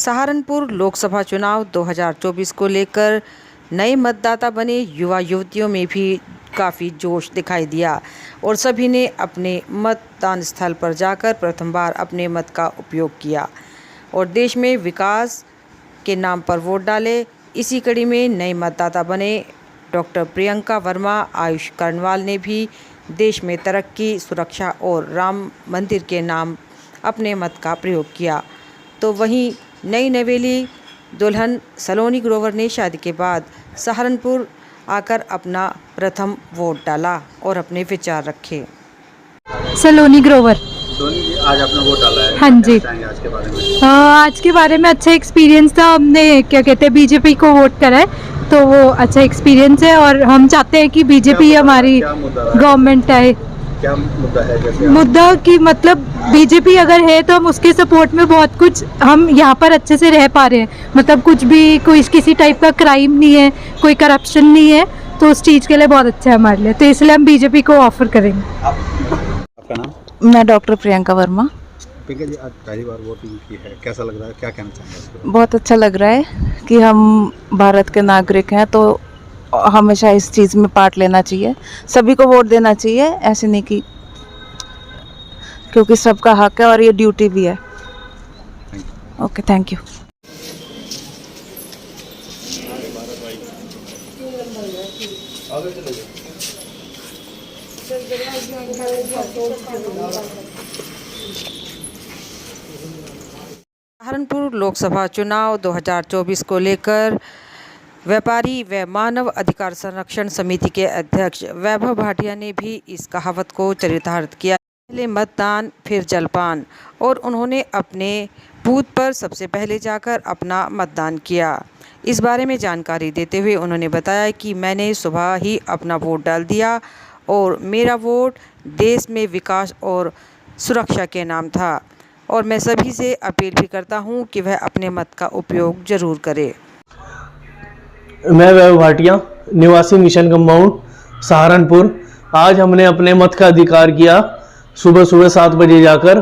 सहारनपुर लोकसभा चुनाव 2024 को लेकर नए मतदाता बने युवा युवतियों में भी काफ़ी जोश दिखाई दिया और सभी ने अपने मतदान स्थल पर जाकर प्रथम बार अपने मत का उपयोग किया और देश में विकास के नाम पर वोट डाले। इसी कड़ी में नए मतदाता बने डॉक्टर प्रियंका वर्मा आयुष कर्णवाल ने भी देश में तरक्की, सुरक्षा और राम मंदिर के नाम अपने मत का प्रयोग किया। तो वहीं नई नवेली दुल्हन सलोनी ग्रोवर ने शादी के बाद सहारनपुर आकर अपना प्रथम वोट डाला और अपने विचार रखे। सलोनी ग्रोवर। सोनी जी, आज आपने वोट डाला है। हाँ जी। आज के बारे में आज के बारे में अच्छा एक्सपीरियंस था। हमने क्या कहते हैं बीजेपी को वोट करा है, तो वो अच्छा एक्सपीरियंस है और हम चाहते हैं कि बीजेपी हमारी गवर्नमेंट आए। क्या मुद्दा है? जैसे मुद्दा कि मतलब बीजेपी अगर है तो हम उसके सपोर्ट में बहुत कुछ हम यहाँ पर अच्छे से रह पा रहे हैं। मतलब कुछ भी कोई किसी टाइप का क्राइम नहीं है, कोई करप्शन नहीं है, तो उस चीज़ के लिए बहुत अच्छा है हमारे लिए। तो इसलिए हम बीजेपी को ऑफर करेंगे। आपका नाम? मैं डॉक्टर प्रियंका वर्मा। प्रियंका जी, आज पहली बार वोटिंग की है, कैसा लग रहा है? क्या कहना चाहेंगे इसके बारे में? बहुत अच्छा लग रहा है कि हम भारत के नागरिक हैं, तो हमेशा इस चीज़ में पार्ट लेना चाहिए, सभी को वोट देना चाहिए। ऐसे नहीं कि क्योंकि सबका हक है और ये ड्यूटी भी है। Okay, thank you. Saharanpur Lok Sabha चुनाव 2024 को लेकर व्यापारी व मानव अधिकार संरक्षण समिति के अध्यक्ष वैभव भाटिया ने भी इस कहावत को चरितार्थ किया। पहले मतदान फिर जलपान, और उन्होंने अपने बूथ पर सबसे पहले जाकर अपना मतदान किया। इस बारे में जानकारी देते हुए उन्होंने बताया कि मैंने सुबह ही अपना वोट डाल दिया और मेरा वोट देश में विकास और सुरक्षा के नाम था और मैं सभी से अपील भी करता हूं कि वह अपने मत का उपयोग जरूर करें। मैं वैभव भाटिया, निवासी मिशन कंपाउंड, सहारनपुर। आज हमने अपने मत का अधिकार किया सुबह 7 बजे जाकर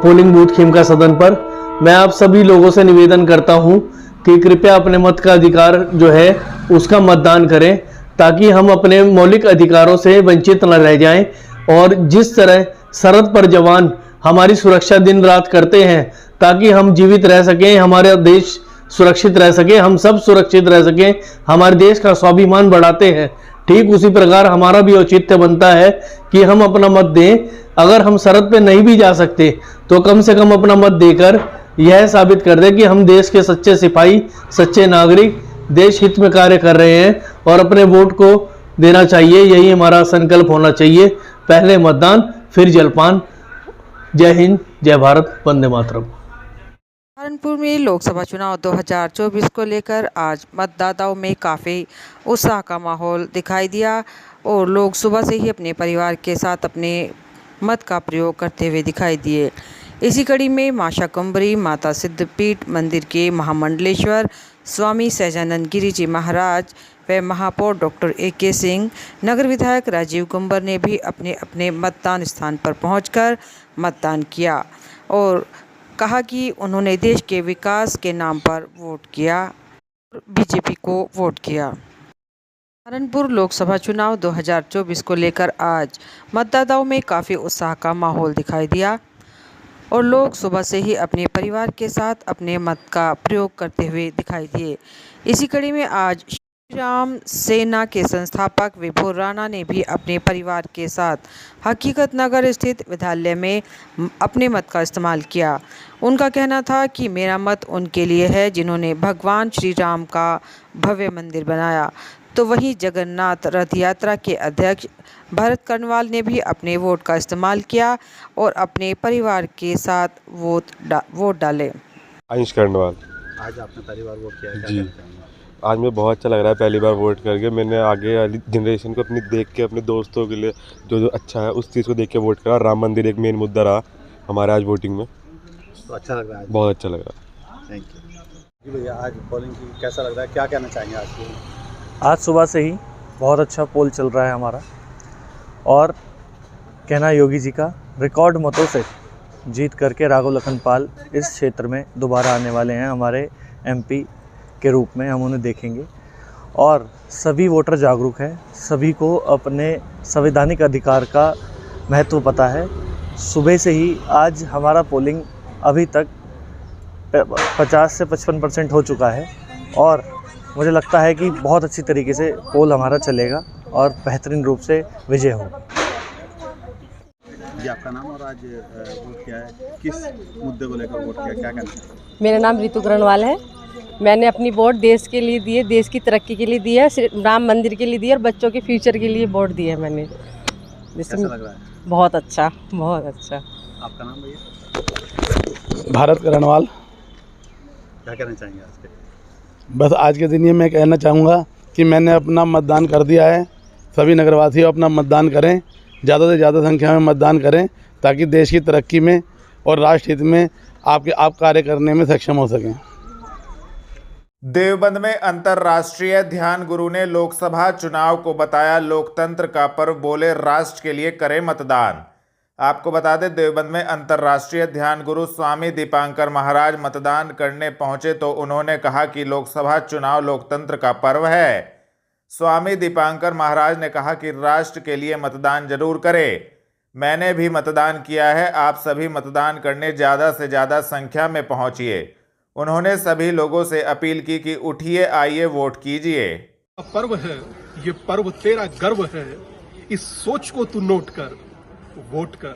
पोलिंग बूथ खेमका सदन पर। मैं आप सभी लोगों से निवेदन करता हूं कि कृपया अपने मत का अधिकार जो है उसका मतदान करें, ताकि हम अपने मौलिक अधिकारों से वंचित न रह जाएं। और जिस तरह सरहद पर जवान हमारी सुरक्षा दिन रात करते हैं ताकि हम जीवित रह सकें, हमारा देश सुरक्षित रह सके, हम सब सुरक्षित रह सकें, हमारे देश का स्वाभिमान बढ़ाते हैं, ठीक उसी प्रकार हमारा भी औचित्य बनता है कि हम अपना मत दें। अगर हम सरहद पे नहीं भी जा सकते तो कम से कम अपना मत देकर यह साबित कर दें कि हम देश के सच्चे सिपाही, सच्चे नागरिक, देश हित में कार्य कर रहे हैं और अपने वोट को देना चाहिए। यही हमारा संकल्प होना चाहिए। पहले मतदान फिर जलपान। जय हिंद, जय भारत, वंदे मातरम। सहारनपुर में लोकसभा चुनाव 2024 को लेकर आज मतदाताओं में काफ़ी उत्साह का माहौल दिखाई दिया और लोग सुबह से ही अपने परिवार के साथ अपने मत का प्रयोग करते हुए दिखाई दिए। इसी कड़ी में मां शाकंभरी माता सिद्धपीठ मंदिर के महामंडलेश्वर स्वामी सहजानंद गिरी जी महाराज व महापौर डॉक्टर AK सिंह, नगर विधायक राजीव कुंबर ने भी अपने अपने मतदान स्थान पर पहुंचकर मतदान किया और कहा कि उन्होंने देश के विकास के नाम पर वोट किया और बीजेपी को वोट किया। सहारनपुर लोकसभा चुनाव 2024 को लेकर आज मतदाताओं में काफ़ी उत्साह का माहौल दिखाई दिया और लोग सुबह से ही अपने परिवार के साथ अपने मत का प्रयोग करते हुए दिखाई दिए। इसी कड़ी में आज श्री राम सेना के संस्थापक विभोर राणा ने भी अपने परिवार के साथ हकीकत नगर स्थित विद्यालय में अपने मत का इस्तेमाल किया। उनका कहना था कि मेरा मत उनके लिए है जिन्होंने भगवान श्री राम का भव्य मंदिर बनाया। तो वहीं जगन्नाथ रथ यात्रा के अध्यक्ष भरत कर्णवाल ने भी अपने वोट का इस्तेमाल किया और अपने परिवार के साथ वोट डाले। आयुष कर्णवाल। आज आपने पहली बार वोट किया है, क्या जी। कहना चाहेंगे? आज मैं बहुत अच्छा लग रहा है पहली बार वोट करके। मैंने आगे वाली जनरेशन को अपनी देख के अपने दोस्तों के लिए जो जो अच्छा है उस चीज़ को देख के वोट करा। राम मंदिर एक मेन मुद्दा रहा हमारे आज वोटिंग में, तो अच्छा लग रहा है? बहुत अच्छा लग रहा है। थैंक यू जी। भैया, आज पोलिंग की कैसा लग रहा है? क्या कहना चाहेंगे आज की? आज सुबह से ही बहुत अच्छा पोल चल रहा है हमारा और कहना योगी जी का रिकॉर्ड मतों से जीत करके राघव लखनपाल इस क्षेत्र में दोबारा आने वाले हैं हमारे एमपी के रूप में, हम उन्हें देखेंगे। और सभी वोटर जागरूक हैं, सभी को अपने संवैधानिक अधिकार का महत्व पता है। सुबह से ही आज हमारा पोलिंग अभी तक 50 से 55% हो चुका है और मुझे लगता है कि बहुत अच्छी तरीके से पोल हमारा चलेगा और बेहतरीन रूप से विजय होगा। जी आपका नाम और आज वोट किया है, किस मुद्दे को लेकर वोट किया, क्या कहना है? मेरा नाम रितु ग्रनवाल है। मैंने अपनी वोट देश के लिए दी है, देश की तरक्की के लिए दी है, राम मंदिर के लिए दी है और बच्चों के फ्यूचर के लिए वोट दी है मैंने। कैसा लग रहा है? बहुत अच्छा, बहुत अच्छा। आपका नाम भैया? भारत करणवाल। क्या कहना चाहेंगे आज के? बस आज के दिन ये मैं कहना चाहूँगा कि मैंने अपना मतदान कर दिया है। सभी नगरवासी अपना मतदान करें, ज़्यादा से ज़्यादा संख्या में मतदान करें ताकि देश की तरक्की में और राष्ट्र हित में आप कार्य करने में सक्षम हो सकें। देवबंद में अंतर्राष्ट्रीय ध्यान गुरु ने लोकसभा चुनाव को बताया लोकतंत्र का पर्व, बोले राष्ट्र के लिए करें मतदान। आपको बता दें, देवबंद में अंतर्राष्ट्रीय ध्यान गुरु स्वामी दीपांकर महाराज मतदान करने पहुंचे तो उन्होंने कहा कि लोकसभा चुनाव लोकतंत्र का पर्व है। स्वामी दीपांकर महाराज ने कहा कि राष्ट्र के लिए मतदान जरूर करें। मैंने भी मतदान किया है, आप सभी मतदान करने ज़्यादा से ज़्यादा संख्या में पहुंचिए। उन्होंने सभी लोगों से अपील की कि उठिए, आइए वोट कीजिए। पर्व है, ये पर्व तेरा गर्व है, इस सोच को तू नोट कर, वोट कर,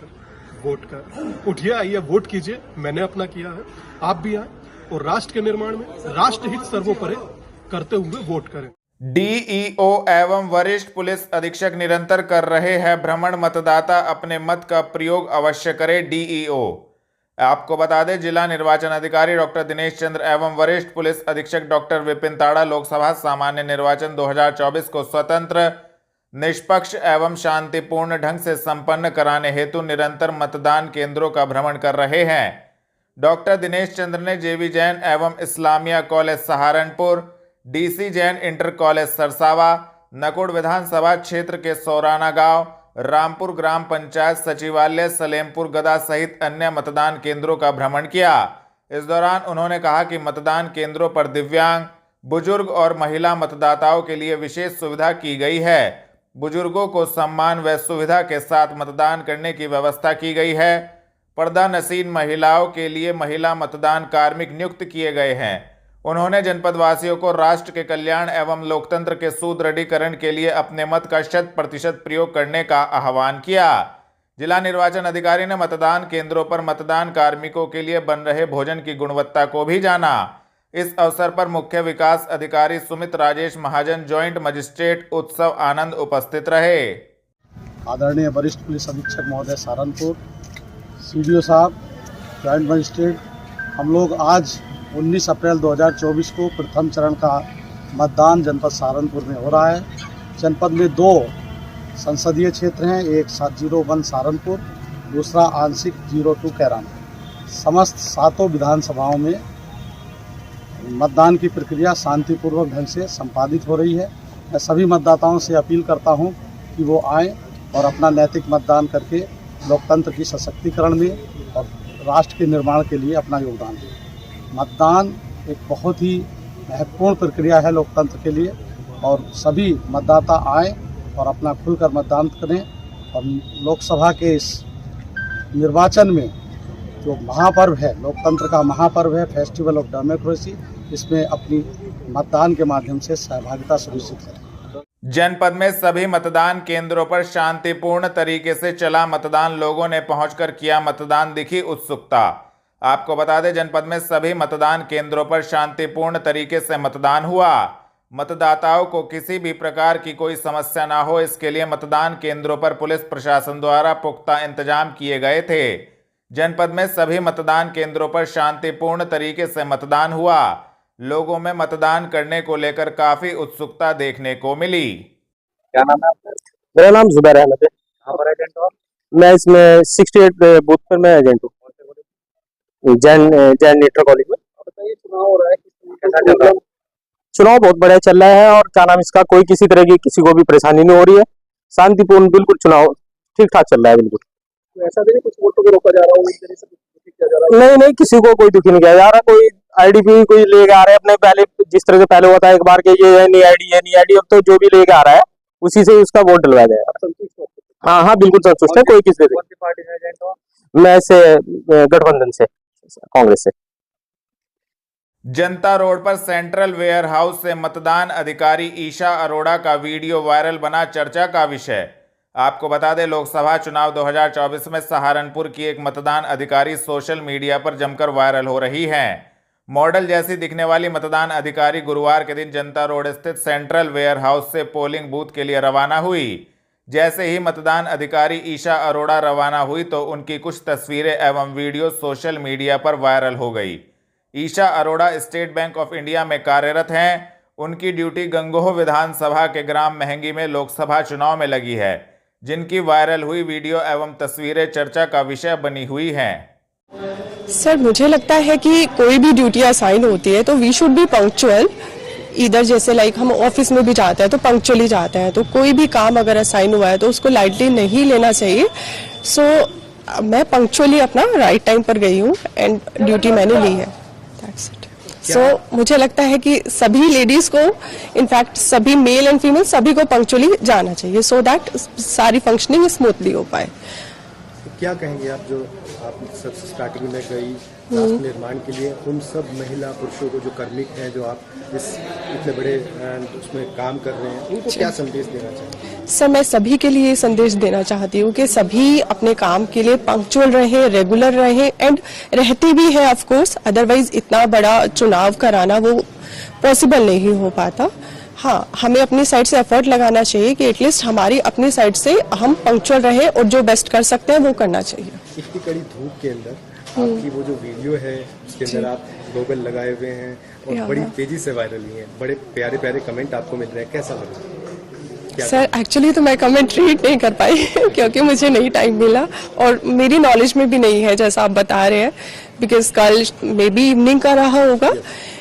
वोट कर। उठिए, आइए वोट कीजिए। मैंने अपना किया है, आप भी आए और राष्ट्र के निर्माण में राष्ट्रहित सर्वोपरि करते हुए वोट करें। डीईओ एवं वरिष्ठ पुलिस अधीक्षक निरंतर कर रहे हैं भ्रमण, मतदाता अपने मत का प्रयोग अवश्य करे। डीईओ आपको बता दें, जिला निर्वाचन अधिकारी डॉक्टर दिनेश चंद्र एवं वरिष्ठ पुलिस अधीक्षक डॉक्टर विपिन ताड़ा लोकसभा सामान्य निर्वाचन 2024 को स्वतंत्र, निष्पक्ष एवं शांतिपूर्ण ढंग से संपन्न कराने हेतु निरंतर मतदान केंद्रों का भ्रमण कर रहे हैं। डॉक्टर दिनेश चंद्र ने जेवी जैन एवं Islamia college Saharanpur, DC Jain inter college Sarsawa, Nakur विधानसभा क्षेत्र के सौराना गांव, रामपुर ग्राम पंचायत सचिवालय, सलेमपुर गदा सहित अन्य मतदान केंद्रों का भ्रमण किया। इस दौरान उन्होंने कहा कि मतदान केंद्रों पर दिव्यांग, बुजुर्ग और महिला मतदाताओं के लिए विशेष सुविधा की गई है। बुजुर्गों को सम्मान व सुविधा के साथ मतदान करने की व्यवस्था की गई है। पर्दा नसीन महिलाओं के लिए महिला मतदान कार्मिक नियुक्त किए गए हैं। उन्होंने जनपदवासियों को राष्ट्र के कल्याण एवं लोकतंत्र के सुदृढ़ीकरण के लिए अपने मत का 100% प्रयोग करने का आह्वान किया। जिला निर्वाचन अधिकारी ने मतदान केंद्रों पर मतदान कार्मिकों के लिए बन रहे भोजन की गुणवत्ता को भी जाना। इस अवसर पर मुख्य विकास अधिकारी सुमित राजेश महाजन, ज्वाइंट मजिस्ट्रेट उत्सव आनंद उपस्थित रहे। आदरणीय वरिष्ठ पुलिस अधीक्षक महोदय सहारनपुर, सीडीओ साहब, ज्वाइंट मजिस्ट्रेट, हम लोग आज 19 अप्रैल 2024 को प्रथम चरण का मतदान जनपद सहारनपुर में हो रहा है। जनपद में 2 संसदीय क्षेत्र हैं, एक 701 सहारनपुर, दूसरा आंशिक 02 कैराना। समस्त 7 विधानसभाओं में मतदान की प्रक्रिया शांतिपूर्वक ढंग से संपादित हो रही है। मैं सभी मतदाताओं से अपील करता हूं कि वो आएँ और अपना नैतिक मतदान करके लोकतंत्र की सशक्तिकरण में और राष्ट्र के निर्माण के लिए अपना योगदान दें। मतदान एक बहुत ही महत्वपूर्ण प्रक्रिया है लोकतंत्र के लिए और सभी मतदाता आएँ और अपना खुलकर मतदान करें और लोकसभा के इस निर्वाचन में जो महापर्व है, लोकतंत्र का महापर्व है, फेस्टिवल ऑफ डेमोक्रेसी, इसमें अपनी मतदान के माध्यम से सहभागिता सुनिश्चित करें। जनपद में सभी मतदान केंद्रों पर शांतिपूर्ण तरीके से चला मतदान, लोगों ने पहुंचकर किया मतदान, दिखी उत्सुकता। आपको बता दें, जनपद में सभी मतदान केंद्रों पर शांतिपूर्ण तरीके से मतदान हुआ। मतदाताओं को किसी भी प्रकार की कोई समस्या ना हो, इसके लिए मतदान केंद्रों पर पुलिस प्रशासन द्वारा पुख्ता इंतजाम किए गए थे। जनपद में सभी मतदान केंद्रों पर शांतिपूर्ण तरीके से मतदान हुआ। लोगों में मतदान करने को लेकर काफी उत्सुकता देखने को मिली। क्या नाम है आपका? मेरा नाम जुबैर अहमद है। कहाँ पर एजेंट हो? मैं इसमें 68 बूथ पर मैं एजेंट हूँ, जैन इंटर कॉलेज में। बताइए, चुनाव हो रहा है, कैसा चल रहा है? चुनाव बहुत बढ़िया चल रहा है और क्या नाम इसका, कोई किसी तरह की किसी को भी परेशानी नहीं हो रही है। शांतिपूर्ण बिल्कुल चुनाव ठीक ठाक चल रहा है बिल्कुल। तो ऐसा नहीं कुछ वोटों को रोका जा रहा हो, इस तरह से कुछ किया जा रहा है? नहीं नहीं, किसी को कोई दुखी नहीं किया जा रहा। कोई आईडीपी कोई लेके आ रहा है अपने, पहले जिस तरह से पहले हुआ था एक बार के ये नहीं आईडी है नहीं आईडी, अब तो जो भी लेके आ रहा है उसी से उसका वोट डलवाया जाएगा। संतुष्ट हो? हाँ हाँ बिल्कुल संतुष्ट है। कोई किसी कौन सी पार्टी से एजेंट हो? मैं से गठबंधन से, कांग्रेस से। जनता रोड पर सेंट्रल वेयर हाउस से मतदान अधिकारी ईशा अरोड़ा का वीडियो वायरल बना चर्चा का विषय। आपको बता दें, लोकसभा चुनाव 2024 में सहारनपुर की एक मतदान अधिकारी सोशल मीडिया पर जमकर वायरल हो रही हैं। मॉडल जैसी दिखने वाली मतदान अधिकारी गुरुवार के दिन जनता रोड स्थित सेंट्रल वेयर हाउस से पोलिंग बूथ के लिए रवाना हुई। जैसे ही मतदान अधिकारी ईशा अरोड़ा रवाना हुई तो उनकी कुछ तस्वीरें एवं वीडियो सोशल मीडिया पर वायरल हो गई। Isha Arora State Bank of India में कार्यरत हैं। उनकी ड्यूटी गंगोह विधानसभा के ग्राम महंगी में लोकसभा चुनाव में लगी है, जिनकी वायरल हुई वीडियो एवं तस्वीरें चर्चा का विषय बनी हुई हैं। सर, मुझे लगता है कि कोई भी ड्यूटी असाइन होती है तो वी शुड बी पंक्चुअल। इधर जैसे लाइक हम ऑफिस में भी जाते हैं तो पंक्चुअली जाते हैं, तो कोई भी काम अगर असाइन हुआ है तो उसको लाइटली नहीं लेना चाहिए। सो मैं पंक्चुअली अपना राइट टाइम पर गई हूँ एंड ड्यूटी मैंने ली है। सो मुझे लगता है कि सभी लेडीज को, इनफैक्ट सभी मेल एंड फीमेल सभी को पंक्चुअली जाना चाहिए सो दैट सारी फंक्शनिंग स्मूथली हो पाए। क्या कहेंगे आप, जो आप सबसे स्टार्टिंग में गई राष्ट्र निर्माण के लिए, उन सब महिला पुरुषों को जो कार्मिक हैं, जो आप इस इतने बड़े उसमें काम कर रहे हैं, उनको क्या संदेश देना चाहिए? सर, मैं सभी के लिए संदेश देना चाहती हूँ कि सभी अपने काम के लिए पंक्चुअल रहे, रेगुलर रहे एंड रहते भी हैं ऑफ कोर्स, अदरवाइज इतना बड़ा चुनाव कराना वो पॉसिबल नहीं हो पाता। हाँ, हमें अपनी साइड से एफर्ट लगाना चाहिए कि एटलीस्ट हमारी अपनी साइड से हम पंक्चुअल रहे और जो बेस्ट कर सकते हैं वो करना चाहिए। इतनी कड़ी धूप के अंदर आपकी वो जो वीडियो है उसके अंदर आप गॉगल लगाए हुए हैं और बड़ी तेजी से वायरल हुई है, बड़े प्यारे प्यारे कमेंट आपको मिल रहे हैं, कैसा लगा? सर, एक्चुअली तो मैं कमेंट रीड नहीं कर पाई क्योंकि मुझे नहीं टाइम मिला और मेरी नॉलेज में भी नहीं है जैसा आप बता रहे हैं, बिकॉज कल मे बी इवनिंग का रहा होगा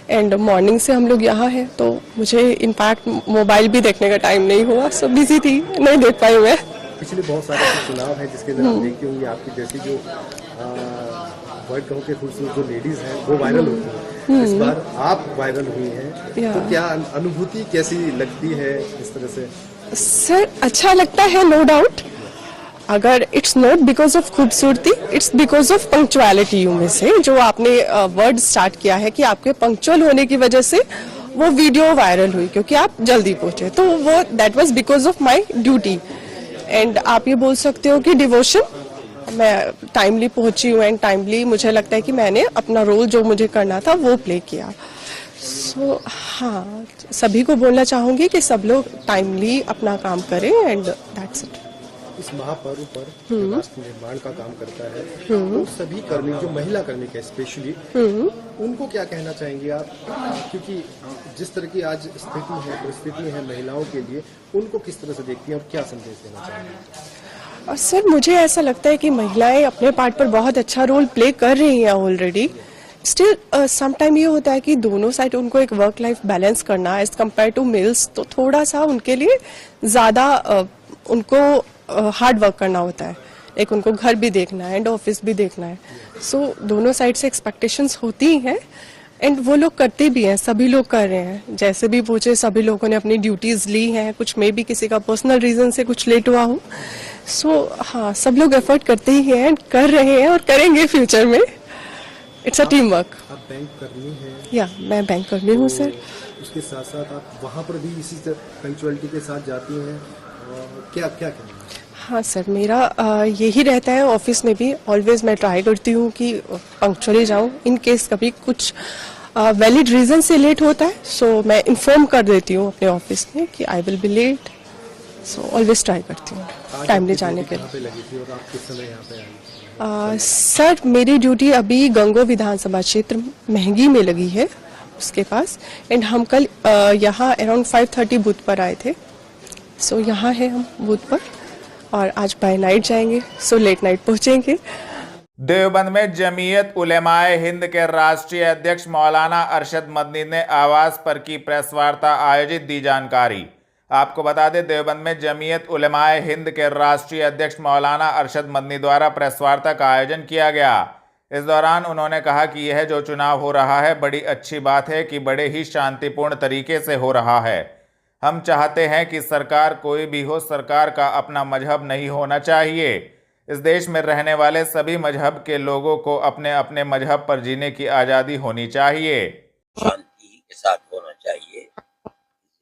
एंड मॉर्निंग से हम लोग यहाँ हैं, तो मुझे इनफैक्ट मोबाइल भी देखने का टाइम नहीं हुआ, सो बिजी थी, नहीं देख पाई मैं। पिछले बहुत सारे चुनाव है जिसके अंदर आप देखती होंगी आपकी जैसी जो वर्ड कहूँ के खूबसूरत जो लेडीज हैं वो वायरल होती हैं, इस बार आप वायरल हुई हैं, तो क्या अनुभूति कैसी लगती है इस तरह से? सर, अच्छा लगता है, नो डाउट। अगर इट्स नॉट बिकॉज ऑफ खूबसूरती, it's because of punctuality. You में से जो आपने वर्ड स्टार्ट किया है कि आपके पंक्चुअल होने की वजह से वो वीडियो वायरल हुई क्योंकि आप जल्दी पहुंचे, तो वो that was because of my duty. And आप ये बोल सकते हो कि डिवोशन, मैं टाइमली पहुंची हूँ एंड टाइमली मुझे लगता है कि मैंने अपना रोल जो मुझे करना था वो प्ले किया। सो हाँ, सभी को बोलना चाहूंगी कि सब लोग टाइमली अपना काम करें एंड दैट्स इट। इस महापर्व पर राष्ट्र निर्माण का काम करता है, तो सभी कर्मी जो महिला कर्मी है स्पेशली, उनको क्या कहना चाहेंगे आप? क्योंकि जिस तरह की आज स्थिति है, परिस्थिति है महिलाओं के लिए, उनको किस तरह से देखती हैं और क्या संदेश देना चाहेंगे? और सर, मुझे ऐसा लगता है कि महिलाएं अपने पार्ट पर बहुत अच्छा रोल प्ले कर रही हैं ऑलरेडी। स्टिल समटाइम ये होता है कि दोनों साइड उनको एक वर्क लाइफ बैलेंस करना एज कम्पेयर टू मेल्स, तो थोड़ा सा उनके लिए ज़्यादा उनको हार्ड वर्क करना होता है। एक उनको घर भी देखना है एंड ऑफिस भी देखना है, सो दोनों साइड से एक्सपेक्टेशंस होती ही हैं एंड वो लोग करते भी हैं, सभी लोग कर रहे हैं। जैसे भी पूछे, सभी लोगों ने अपनी ड्यूटीज ली हैं, कुछ में भी किसी का पर्सनल रीजन से कुछ लेट हुआ हो। सो हाँ, सब लोग एफर्ट करते ही हैं, कर रहे हैं और करेंगे फ्यूचर में। It's a team work. आप बैंक कर्मी हैं? या मैं बैंक कर्मी हूँ सर। उसके साथ साथ आप वहाँ पर भी इसी पंक्चुअलिटी के साथ जाती हैं, क्या क्या करें? हाँ सर, मेरा यही रहता है ऑफिस में भी, ऑलवेज मैं ट्राई करती हूँ कि पंक्चुअली जाऊँ। इन केस कभी कुछ वैलिड रीजन से लेट होता है, सो मैं इन्फॉर्म कर देती हूँ अपने ऑफिस में कि I will be late, so always try करती हूँ टाइमली जाने के लिए। सर, मेरी ड्यूटी अभी गंगोह विधानसभा क्षेत्र महंगी में लगी है उसके पास, एंड हम कल यहाँ अराउंड 5:30 बूथ पर आए थे, सो यहाँ है हम बूथ पर और आज बाय नाइट जाएंगे, सो लेट नाइट पहुँचेंगे। देवबंद में जमीयत उलेमाए हिंद के राष्ट्रीय अध्यक्ष मौलाना अरशद मदनी ने आवास पर की प्रेस वार्ता आयोजित दी जानकारी। आपको बता दें, देवबंद में जमीयत उलेमाए हिंद के राष्ट्रीय अध्यक्ष मौलाना अरशद मदनी द्वारा प्रेस वार्ता का आयोजन किया गया। इस दौरान उन्होंने कहा कि यह जो चुनाव हो रहा है बड़ी अच्छी बात है कि बड़े ही शांतिपूर्ण तरीके से हो रहा है। हम चाहते हैं कि सरकार कोई भी हो, सरकार का अपना मजहब नहीं होना चाहिए। इस देश में रहने वाले सभी मजहब के लोगों को अपने अपने मजहब पर जीने की आज़ादी होनी चाहिए। शांति के साथ होना चाहिए।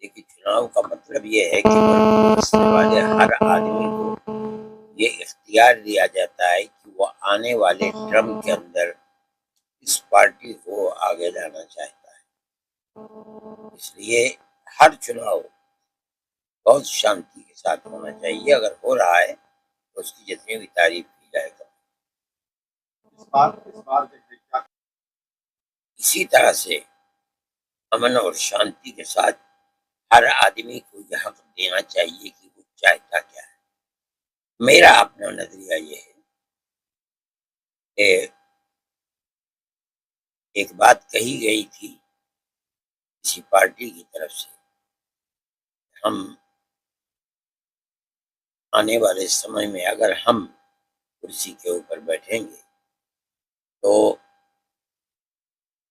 देखिए, चुनाव का मतलब ये है कि बसने वाले हर आदमी को ये इख्तियार दिया जाता है कि वो आने वाले टर्म के अंदर इस पार्टी को आगे लाना चाहता है। इसलिए हर चुनाव बहुत शांति के साथ होना चाहिए। अगर हो रहा है तो उसकी जितनी भी तारीफ की जाएगा। इसी तरह से अमन और शांति के साथ हर आदमी को यह हक देना चाहिए कि वो चाहता क्या है। मेरा अपना नजरिया ये है कि एक बात कही गई थी किसी पार्टी की तरफ से, हम आने वाले समय में अगर हम कुर्सी के ऊपर बैठेंगे तो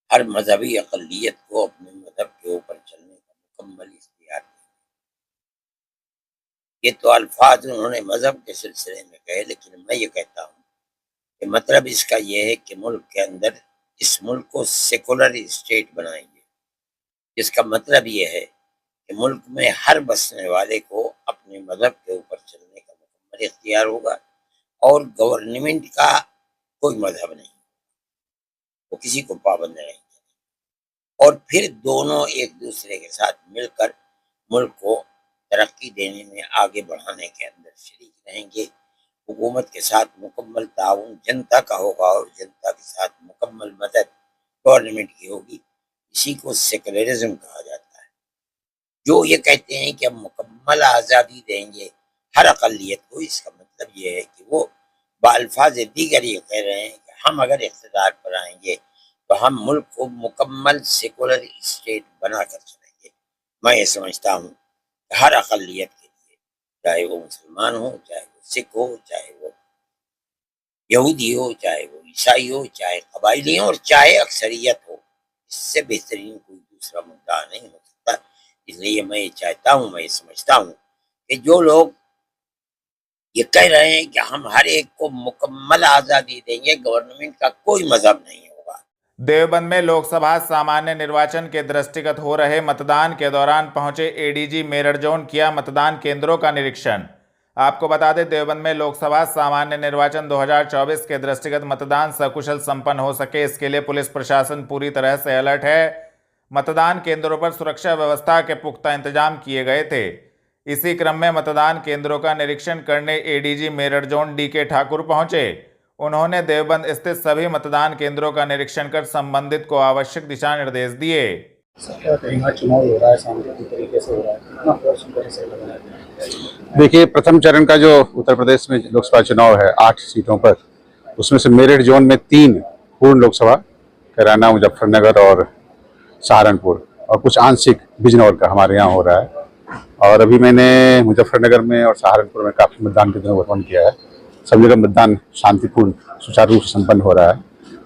हर मजहबी अक़लियत को अपने मजहब के ऊपर चलने का मुकम्मल इख्तियार देंगे। ये तो अल्फाज उन्होंने मजहब के सिलसिले में कहे, लेकिन मैं ये कहता हूँ कि मतलब इसका ये है कि मुल्क के अंदर इस मुल्क को सेकुलर स्टेट बनाएंगे, जिसका मतलब ये है कि मुल्क में हर बसने वाले को अपने मजहब के ऊपर चलने का मुकम्मल इख्तियार होगा और गवर्नमेंट का कोई मजहब नहीं, वो किसी को पाबंद नहीं करें। और फिर दोनों एक दूसरे के साथ मिलकर मुल्क को तरक्की देने में आगे बढ़ाने के अंदर शरीक रहेंगे। हुकूमत के साथ मुकम्मल ताउन जनता का होगा और जनता के साथ मुकम्मल मदद गवर्नमेंट की होगी। इसी को सेकुलरिज्म कहा जाता है। जो ये कहते हैं कि हम मुकम्मल आज़ादी देंगे हर अक़लियत को, इसका मतलब ये है कि वो बाल्फाज दीगर ये कह रहे हैं कि हम अगर इक़्तिदार पर आएंगे तो हम मुल्क को मुकम्मल सेकुलर स्टेट बना कर चलेंगे। मैं ये समझता हूँ कि हर अक़लियत के लिए, चाहे वो मुसलमान हो, चाहे वो सिख हो, चाहे वो यहूदी हो, चाहे वो ईसाई हो, चाहे कबायली हो और चाहे अक्सरियत हो, इससे बेहतरीन कोई दूसरा मुद्दा नहीं हो सकता। इसलिए मैं ये चाहता हूँ, मैं ये समझता हूँ कि जो लोग ये कह रहे हैं कि हम हर एक को मुकम्मल आज़ादी देंगे, गवर्नमेंट का कोई मजहब नहीं होगा। देवबंद में लोकसभा सामान्य निर्वाचन के दृष्टिगत हो रहे मतदान के दौरान पहुंचे एडीजी मेरठ जोन किया मतदान केंद्रों का निरीक्षण। आपको बता दें, देवबंद में लोकसभा सामान्य निर्वाचन 2024 के दृष्टिगत मतदान सकुशल संपन्न हो सके, इसके लिए पुलिस प्रशासन पूरी तरह से अलर्ट है। मतदान केंद्रों पर सुरक्षा व्यवस्था के पुख्ता इंतजाम किए गए थे। इसी क्रम में मतदान केंद्रों का निरीक्षण करने ADG Meerut zone DK Thakur पहुंचे। उन्होंने देवबंद स्थित सभी मतदान केंद्रों का निरीक्षण कर संबंधित को आवश्यक दिशा निर्देश दिए। चुनाव हो रहा है, शांतिपूर्ण तरीके से हो रहा है। देखिए, प्रथम चरण का जो उत्तर प्रदेश में लोकसभा चुनाव है 8 सीटों पर, उसमें से मेरठ जोन में 3 पूर्ण लोकसभा, कैराना, मुजफ्फरनगर और सहारनपुर, और कुछ आंशिक बिजनौर का हमारे यहाँ हो रहा है। और अभी मैंने मुजफ्फरनगर में और सहारनपुर में काफ़ी मतदान केंद्रों का भ्रमण किया है। सब जगह मतदान शांतिपूर्ण सुचारू रूप से संपन्न हो रहा है।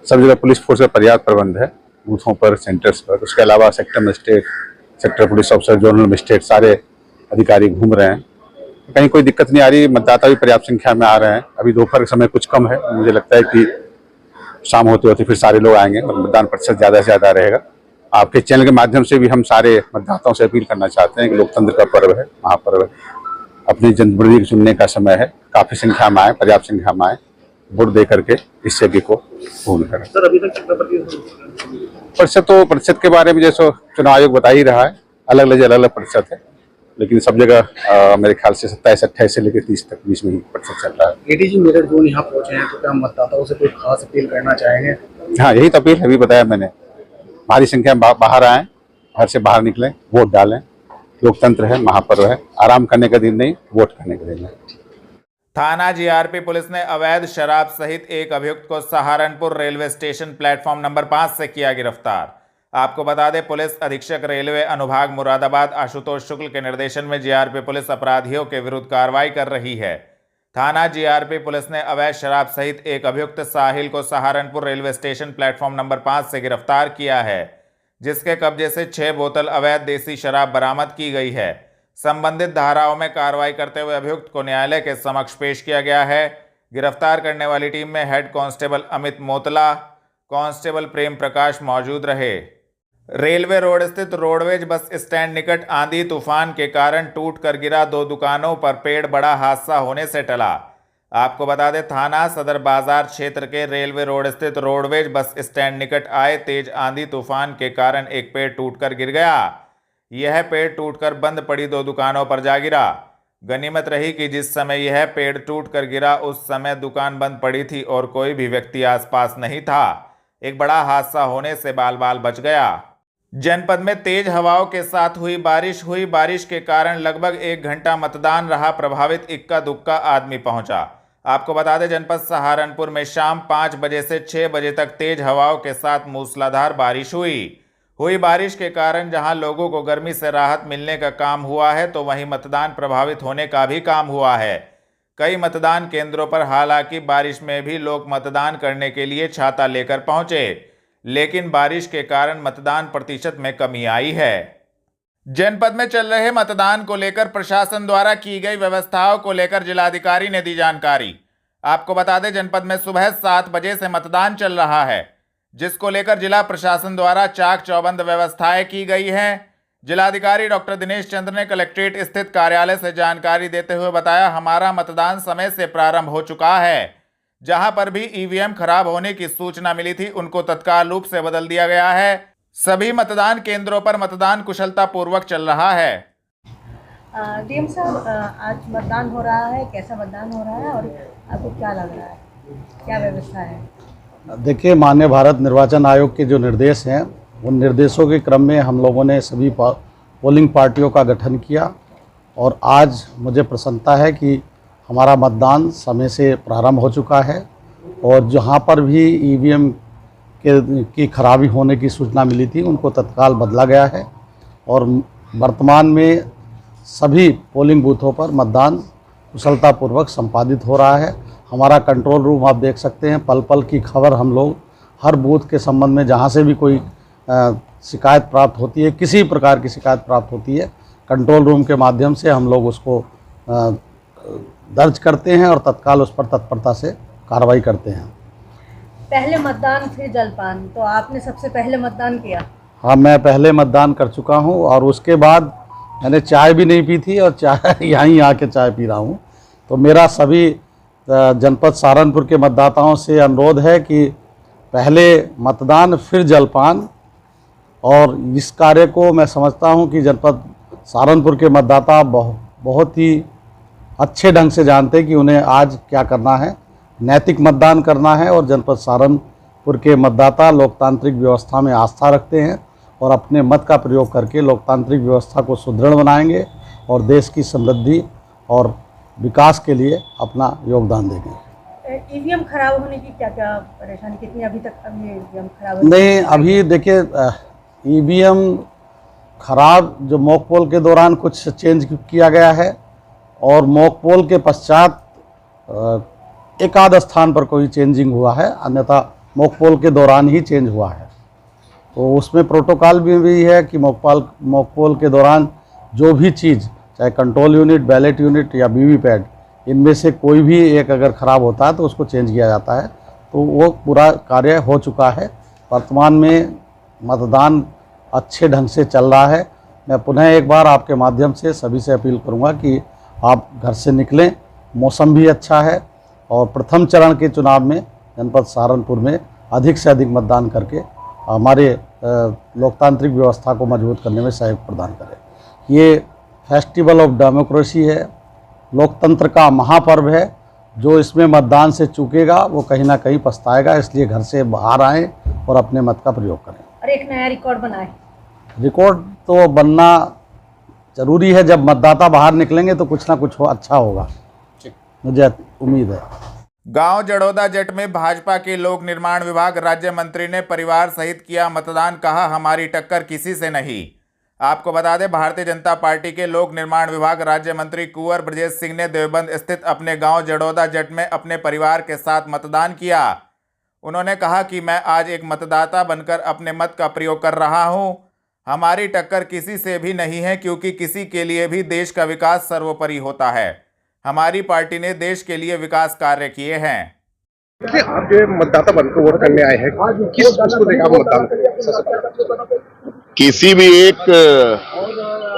सब जगह पुलिस फोर्स का पर्याप्त प्रबंध है, बूथों पर, सेंटर्स पर। उसके अलावा सेक्टर मजिस्ट्रेट, सेक्टर पुलिस अफसर, जोनल मजिस्ट्रेट, सारे अधिकारी घूम रहे हैं। कहीं कोई दिक्कत नहीं आ रही। मतदाता भी पर्याप्त संख्या में आ रहे हैं। अभी दोपहर के समय कुछ कम है, मुझे लगता है कि शाम होते होते फिर सारे लोग आएंगे और मतदान प्रतिशत ज़्यादा से ज़्यादा रहेगा। आपके चैनल के माध्यम से भी हम सारे मतदाताओं से अपील करना चाहते हैं कि लोकतंत्र का पर्व है, महापर्व है, अपनी जनप्रतिनिधि चुनने का समय है। काफ़ी संख्या में आए, पर्याप्त संख्या में आए, वोट दे करके इस यज्ञ को पूर्ण करें। सर, अभी तक कितना प्रतिशत के बारे में जैसे चुनाव आयोग बता ही रहा है, अलग अलग प्रतिशत है, लेकिन सब जगह मेरे ख्याल से 27-28 से लेकर 30 तक बीच में ही प्रतिशत चल रहा है। एडीजी मेरठ जोन यहाँ पहुंचे हैं, तो क्या मतदाताओं से कोई खास अपील करना चाहेंगे? हाँ, यही तो अपील अभी बताया मैंने। भारी संख्या में बाहर आएँ, घर से बाहर निकलें, वोट डालें। लोकतंत्र है, महापर्व है, आराम करने का दिन नहीं, वोट करने का दिन है। थाना जीआरपी पुलिस ने अवैध शराब सहित एक अभियुक्त को Saharanpur railway station platform number 5 से किया गिरफ्तार। आपको बता दें, पुलिस अधीक्षक रेलवे अनुभाग मुरादाबाद आशुतोष शुक्ल के निर्देशन में जीआरपी पुलिस अपराधियों के विरुद्ध कार्रवाई कर रही है। थाना जीआरपी पुलिस ने अवैध शराब सहित एक अभियुक्त साहिल को Saharanpur railway station platform number 5 से गिरफ्तार किया है, जिसके कब्जे से 6 बोतल अवैध देसी शराब बरामद की गई है। संबंधित धाराओं में कार्रवाई करते हुए अभियुक्त को न्यायालय के समक्ष पेश किया गया है। गिरफ्तार करने वाली टीम में head constable Amit Motla, constable Prem Prakash मौजूद रहे। रेलवे रोड स्थित रोडवेज बस स्टैंड निकट आंधी तूफान के कारण टूटकर गिरा 2 दुकानों पर पेड़, बड़ा हादसा होने से टला। आपको बता दें, थाना सदर बाजार क्षेत्र के रेलवे रोड स्थित रोडवेज बस स्टैंड निकट आए तेज आंधी तूफान के कारण एक पेड़ टूटकर गिर गया। यह पेड़ टूटकर बंद पड़ी 2 दुकानों पर जा गिरा। गनीमत रही कि जिस समय यह पेड़ टूटकर गिरा उस समय दुकान बंद पड़ी थी और कोई भी व्यक्ति आसपास नहीं था। एक बड़ा हादसा होने से बाल बाल बच गया। जनपद में तेज हवाओं के साथ हुई बारिश के कारण लगभग 1 घंटा मतदान रहा प्रभावित। इक्का दुक्का आदमी पहुंचा। आपको बता दें, जनपद सहारनपुर में शाम 5 बजे से 6 बजे तक तेज हवाओं के साथ मूसलाधार बारिश हुई बारिश के कारण जहां लोगों को गर्मी से राहत मिलने का काम हुआ है, तो वहीं मतदान प्रभावित होने का भी काम हुआ है। कई मतदान केंद्रों पर हालांकि बारिश में भी लोग मतदान करने के लिए छाता लेकर पहुंचे, लेकिन बारिश के कारण मतदान प्रतिशत में कमी आई है। जनपद में चल रहे मतदान को लेकर प्रशासन द्वारा की गई व्यवस्थाओं को लेकर जिलाधिकारी ने दी जानकारी। आपको बता दें, जनपद में सुबह 7 बजे से मतदान चल रहा है, जिसको लेकर जिला प्रशासन द्वारा चाक चौबंद व्यवस्थाएं की गई हैं। जिलाधिकारी डॉक्टर दिनेश चंद्र ने कलेक्ट्रेट स्थित कार्यालय से जानकारी देते हुए बताया, हमारा मतदान समय से प्रारंभ हो चुका है। जहां पर भी ईवीएम खराब होने की सूचना मिली थी, उनको तत्काल रूप से बदल दिया गया है। सभी मतदान केंद्रों पर मतदान कुशलता पूर्वक चल रहा है। डीएम साहब, आज मतदान हो रहा है, कैसा मतदान हो रहा है और आपको क्या लग रहा है, क्या व्यवस्था है? देखिए, माननीय भारत निर्वाचन आयोग के जो निर्देश हैं, उन निर्देशों के क्रम में हम लोगों ने सभी पोलिंग पार्टियों का गठन किया और आज मुझे प्रसन्नता है कि हमारा मतदान समय से प्रारंभ हो चुका है और जहां पर भी ईवीएम की खराबी होने की सूचना मिली थी, उनको तत्काल बदला गया है और वर्तमान में सभी पोलिंग बूथों पर मतदान कुशलतापूर्वक संपादित हो रहा है। हमारा कंट्रोल रूम आप देख सकते हैं, पल पल की खबर हम लोग हर बूथ के संबंध में जहां से भी कोई शिकायत प्राप्त होती है, किसी प्रकार की शिकायत प्राप्त होती है, कंट्रोल रूम के माध्यम से हम लोग उसको दर्ज करते हैं और तत्काल उस पर तत्परता से कार्रवाई करते हैं। पहले मतदान फिर जलपान, तो आपने सबसे पहले मतदान किया? हाँ, मैं पहले मतदान कर चुका हूँ और उसके बाद मैंने चाय भी नहीं पी थी और चाय यहीं आके चाय पी रहा हूँ। तो मेरा सभी जनपद सहारनपुर के मतदाताओं से अनुरोध है कि पहले मतदान फिर जलपान, और इस कार्य को मैं समझता हूँ कि जनपद सहारनपुर के मतदाता बहुत ही अच्छे ढंग से जानते हैं कि उन्हें आज क्या करना है। नैतिक मतदान करना है और जनपद सहारनपुर के मतदाता लोकतांत्रिक व्यवस्था में आस्था रखते हैं और अपने मत का प्रयोग करके लोकतांत्रिक व्यवस्था को सुदृढ़ बनाएंगे और देश की समृद्धि और विकास के लिए अपना योगदान देंगे। ईवीएम खराब होने की क्या क्या परेशानी, कितनी अभी तक अब ये ईवीएम खराब? नहीं, अभी देखिए, ईवीएम खराब जो मॉक पोल के दौरान कुछ चेंज किया गया है और मॉक पोल के पश्चात एक आध स्थान पर कोई चेंजिंग हुआ है, अन्यथा मॉक पोल के दौरान ही चेंज हुआ है। तो उसमें प्रोटोकॉल भी है कि मॉक पोल के दौरान जो भी चीज़, चाहे कंट्रोल यूनिट, बैलेट यूनिट या वीवीपैट, इनमें से कोई भी एक अगर ख़राब होता है तो उसको चेंज किया जाता है। तो वो पूरा कार्य हो चुका है। वर्तमान में मतदान अच्छे ढंग से चल रहा है। मैं पुनः एक बार आपके माध्यम से सभी से अपील करूंगा कि आप घर से निकलें, मौसम भी अच्छा है और प्रथम चरण के चुनाव में जनपद सहारनपुर में अधिक से अधिक मतदान करके हमारे लोकतांत्रिक व्यवस्था को मजबूत करने में सहयोग प्रदान करें। ये फेस्टिवल ऑफ डेमोक्रेसी है, लोकतंत्र का महापर्व है। जो इसमें मतदान से चूकेगा वो कहीं ना कहीं पछताएगा, इसलिए घर से बाहर आएँ और अपने मत का प्रयोग करें और एक नया रिकॉर्ड बनाएं। रिकॉर्ड तो बनना जरूरी है। जब मतदाता बाहर निकलेंगे तो कुछ ना कुछ अच्छा होगा, मुझे उम्मीद है। गांव जड़ौदा जट में भाजपा के लोक निर्माण विभाग राज्य मंत्री ने परिवार सहित किया मतदान, कहा हमारी टक्कर किसी से नहीं। आपको बता दें, भारतीय जनता पार्टी के लोक निर्माण विभाग राज्य मंत्री कुंवर ब्रजेश सिंह ने देवबंद स्थित अपने गांव जड़ौदा जट में अपने परिवार के साथ मतदान किया। उन्होंने कहा कि मैं आज एक मतदाता बनकर अपने मत का प्रयोग कर रहा हूं। हमारी टक्कर किसी से भी नहीं है, क्योंकि किसी के लिए भी देश का विकास सर्वोपरि होता है। हमारी पार्टी ने देश के लिए विकास कार्य किए हैं। देखिए, आप जो मतदाता बनकर वोट करने आए हैं, किस उसको देखा आप मतदान करेंगे? किसी भी एक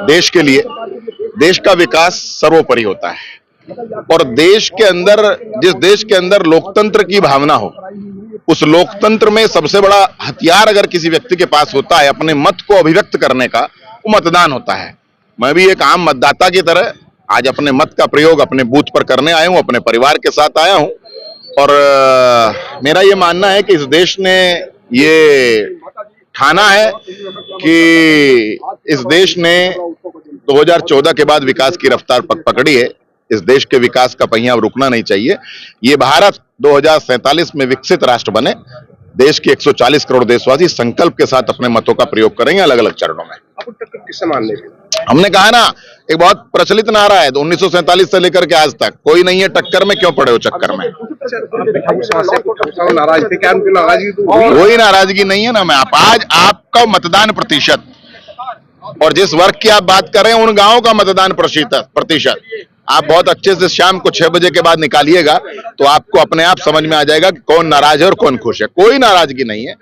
देश के लिए देश का विकास सर्वोपरि होता है, और देश के अंदर, जिस देश के अंदर लोकतंत्र की भावना हो, उस लोकतंत्र में सबसे बड़ा हथियार अगर किसी व्यक्ति के पास होता है अपने मत को अभिव्यक्त करने का, वो मतदान होता है। मैं भी एक आम मतदाता की तरह आज अपने मत का प्रयोग अपने बूथ पर करने आया हूं, अपने परिवार के साथ आया हूं, और मेरा ये मानना है कि इस देश ने ये ठाना है कि इस देश ने 2014 के बाद विकास की रफ्तार पकड़ी है। इस देश के विकास का पहिया अब रुकना नहीं चाहिए। ये भारत 2047 में विकसित राष्ट्र बने। देश के 140 करोड़ देशवासी संकल्प के साथ अपने मतों का प्रयोग करेंगे अलग अलग चरणों में। आप टक्कर किससे मानने के? हमने कहा ना, एक बहुत प्रचलित नारा है, 1947 से लेकर के आज तक कोई नहीं है टक्कर में, क्यों पड़े हो चक्कर में। नाराज थे क्या? उनकी नाराजगी कोई नाराजगी नहीं है ना। मैं आज आपका मतदान प्रतिशत, और जिस वर्ग की आप बात कर रहे हैं उन गांवों का मतदान प्रतिशत आप बहुत अच्छे से शाम को 6 बजे के बाद निकालिएगा, तो आपको अपने आप समझ में आ जाएगा कि कौन नाराज है और कौन खुश है। कोई नाराजगी नहीं है।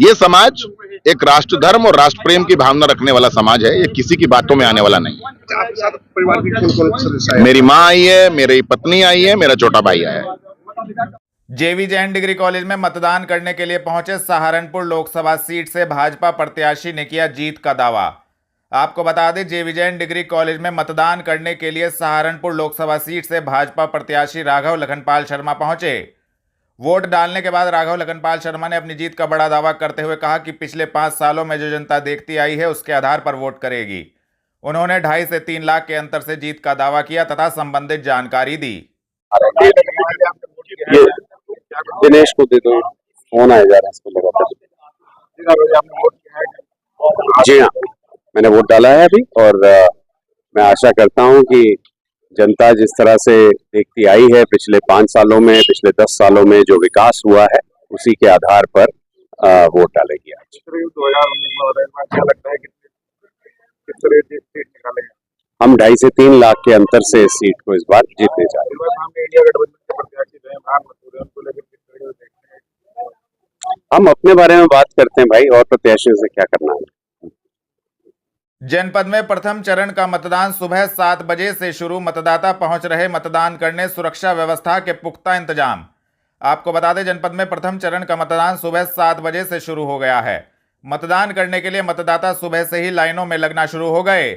ये समाज एक राष्ट्र धर्म और राष्ट्र प्रेम की भावना रखने वाला समाज है। ये किसी की बातों में आने वाला नहीं है। आपके साथ परिवार के कौन-कौन सदस्य आए? मेरी माँ आई है, मेरी पत्नी आई है, मेरा छोटा भाई आया है। जेवी जैन डिग्री कॉलेज में मतदान करने के लिए पहुंचे सहारनपुर लोकसभा सीट से भाजपा प्रत्याशी ने किया जीत का दावा। आपको बता दें, जेवी जैन डिग्री कॉलेज में मतदान करने के लिए सहारनपुर लोकसभा सीट से भाजपा प्रत्याशी राघव लखनपाल शर्मा पहुंचे। वोट डालने के बाद राघव लखनपाल शर्मा ने अपनी जीत का बड़ा दावा करते हुए कहा कि पिछले 5 सालों में जो जनता देखती आई है उसके आधार पर वोट करेगी। उन्होंने 2.5 से 3 लाख के अंतर से जीत का दावा किया तथा संबंधित जानकारी दी। दिनेश को दे दो, फोन आया जा रहा है इसको लगातार। जी हाँ, मैंने वोट डाला है अभी, और मैं आशा करता हूं कि जनता जिस तरह से देखती आई है पिछले 5 सालों में, पिछले 10 सालों में जो विकास हुआ है, उसी के आधार पर वोट डालेगी आज। हम 2.5 से 3 लाख के अंतर से इस सीट को इस बार जीतने जा रहे हैं। हम अपने बारे में बात करते हैं भाई, और प्रत्याशियों से क्या करना है। जनपद में प्रथम चरण का मतदान सुबह 7 बजे से शुरू। मतदाता पहुंच रहे मतदान करने, सुरक्षा व्यवस्था के पुख्ता इंतजाम। आपको बता दें, जनपद में प्रथम चरण का मतदान सुबह 7 बजे से शुरू हो गया है। मतदान करने के लिए मतदाता सुबह से ही लाइनों में लगना शुरू हो गए।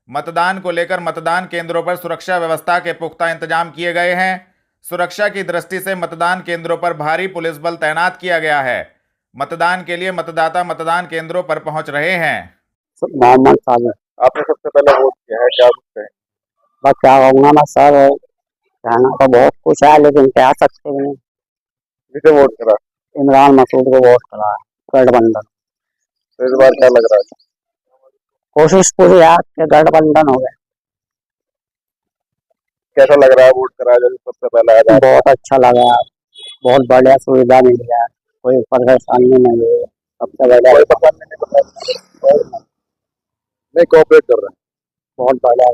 मतदान को लेकर मतदान केंद्रों पर सुरक्षा व्यवस्था के पुख्ता इंतजाम किए गए हैं। सुरक्षा की दृष्टि से मतदान केंद्रों पर भारी पुलिस बल तैनात किया गया है। मतदान के लिए मतदाता मतदान केंद्रों पर पहुंच रहे हैं। मोहम्मद साबिर। आपने सबसे पहले वोट किया है, क्या कुछ है? बस क्या कहूँगा मैं सर, कहना तो बहुत कुछ है लेकिन कह सकते हैं। किसे वोट करा? इमरान मसूद को वोट करा, गठबंधन। तो इस बार क्या लग रहा है? कोशिश पूरी है कि गठबंधन हो गया। कैसा लग रहा है वोट करा जब सबसे पहले आया? बहुत अच्छा लगा, बहुत बढ़िया सुविधा मिल गया, कोई परेशानी नहीं है। सबसे बढ़िया नहीं, कोऑपरेट कर रहे हैं, बहुत बढ़िया।